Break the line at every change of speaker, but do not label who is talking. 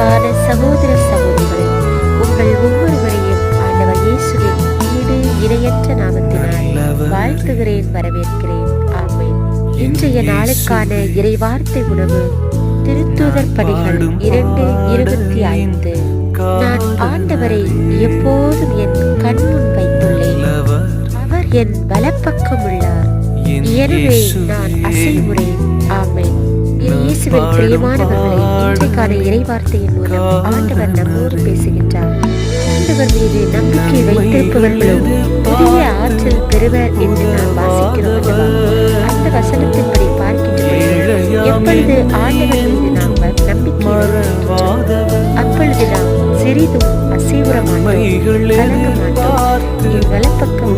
அன்பான சகோதர சகோதரிகளே, உங்கள் ஒவ்வொருவரையும் ஆண்டவர் இயேசுவின் ஈடு இணையற்ற நாமத்தினால் வாழ்த்துகிறேன், வரவேற்கிறேன். ஆமென். இன்றைய நாளுக்கான இறைவார்த்தை உணவு திருத்தூதர் பணிகள் 2:25. நான் ஆண்டவரை எப்போதும் என் கண்முன் வைத்துள்ளேன். அவர் என் வலப்பக்கம் உள்ளார், எனவே நான் அசைவுறேன். ஆமென். இயேசுவின் பிரியமானவர்களை, இன்றைக்கான இறைவார்த்தையின் மூலம் ஆண்டவர் நம்மோடு பேசுகின்றார். ஆண்டவர் மீது நம்பிக்கை வைத்திருப்பவர்களோ புதிய ஆற்றல் பெறுவர் என்று நாம் வாசிக்கிறோம் அல்லவா? அந்த வசனத்தின்படி பார்க்கின்ற எப்பொழுது ஆண்டவர் மீது நாம் நம்பிக்கை வைக்கின்றோம், அப்பொழுது நாம் சிறிதும் அசைவுற மாட்டோம், கலங்க மாட்டோம். என் வலப்பக்கம்